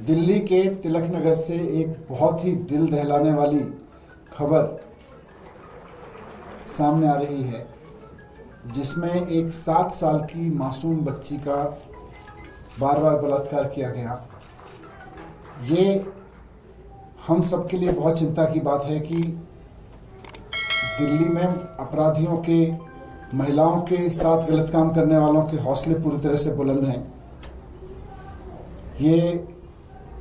दिल्ली के तिलक नगर से एक बहुत ही दिल दहलाने वाली खबर सामने आ रही है, जिसमें एक 7 साल की मासूम बच्ची का बार बार बलात्कार किया गया। ये हम सब के लिए बहुत चिंता की बात है कि दिल्ली में अपराधियों के, महिलाओं के साथ गलत काम करने वालों के हौसले पूरी तरह से बुलंद हैं। ये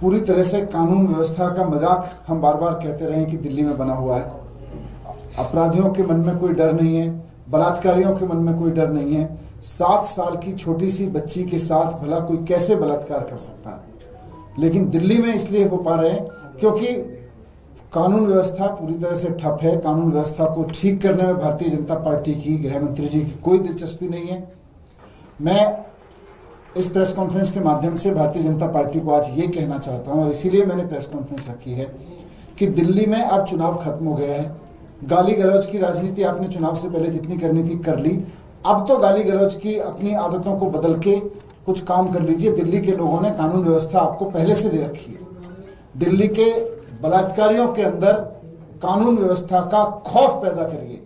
पूरी तरह से कानून व्यवस्था का मजाक हम बार बार कहते रहे कि दिल्ली में बना हुआ है। अपराधियों के मन में कोई डर नहीं है, बलात्कारियों के मन में कोई डर नहीं है। 7 साल की छोटी सी बच्ची के साथ भला कोई कैसे बलात्कार कर सकता है? लेकिन दिल्ली में इसलिए हो पा रहे हैं क्योंकि कानून व्यवस्था पूरी तरह से ठप है। कानून व्यवस्था को ठीक करने में भारतीय जनता पार्टी की, गृह मंत्री जी की कोई दिलचस्पी नहीं है। मैं इस प्रेस कॉन्फ्रेंस के माध्यम से भारतीय जनता पार्टी को आज ये कहना चाहता हूं, और इसीलिए मैंने प्रेस कॉन्फ्रेंस रखी है, कि दिल्ली में अब चुनाव खत्म हो गया है। गाली गलौज की राजनीति आपने चुनाव से पहले जितनी करनी थी कर ली। अब तो गाली गलौज की अपनी आदतों को बदल के कुछ काम कर लीजिए। दिल्ली के लोगों ने कानून व्यवस्था आपको पहले से दे रखी है। दिल्ली के बलात्कारियों के अंदर कानून व्यवस्था का खौफ पैदा करिए।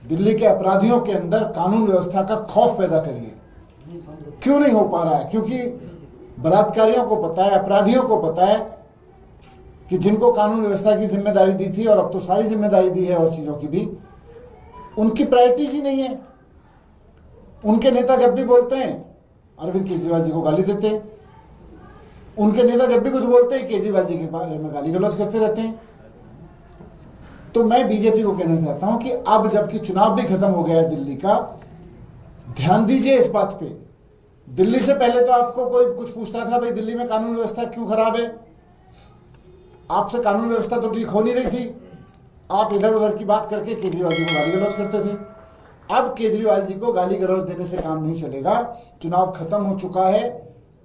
दिल्ली के अपराधियों के अंदर कानून व्यवस्था का खौफ पैदा करिए। क्यों नहीं हो पा रहा है? क्योंकि बलात्कारियों को पता है, अपराधियों को पता है कि जिनको कानून व्यवस्था की जिम्मेदारी दी थी, और अब तो सारी जिम्मेदारी दी है और चीजों की भी, उनकी प्रायोरिटीज ही नहीं है। उनके नेता जब भी बोलते हैं अरविंद केजरीवाल जी को गाली देते हैं। उनके नेता जब भी कुछ बोलते हैं केजरीवाल जी के बारे में गाली गलौज करते रहते हैं। तो मैं बीजेपी को कहना चाहता हूं कि अब जबकि चुनाव भी खत्म हो गया है दिल्ली का, ध्यान दीजिए इस बात पे। दिल्ली से पहले तो आपको कोई कुछ पूछता था, भाई दिल्ली में कानून व्यवस्था क्यों खराब है? आपसे कानून व्यवस्था तो ठीक हो नहीं रही थी। आप इधर उधर की बात करके केजरीवाल जी को गाली गलौज करते थे। अब केजरीवाल जी को गाली गलौज देने से काम नहीं चलेगा। चुनाव खत्म हो चुका है,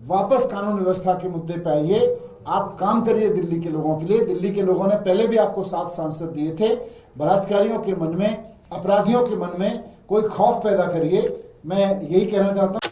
वापस कानून व्यवस्था के मुद्दे पे आइए। आप काम करिए दिल्ली के लोगों के लिए। दिल्ली के लोगों ने पहले भी आपको 7 सांसद दिए थे। बलात्कारियों के मन में, अपराधियों के मन में कोई खौफ पैदा करिए। मैं यही कहना चाहता हूं।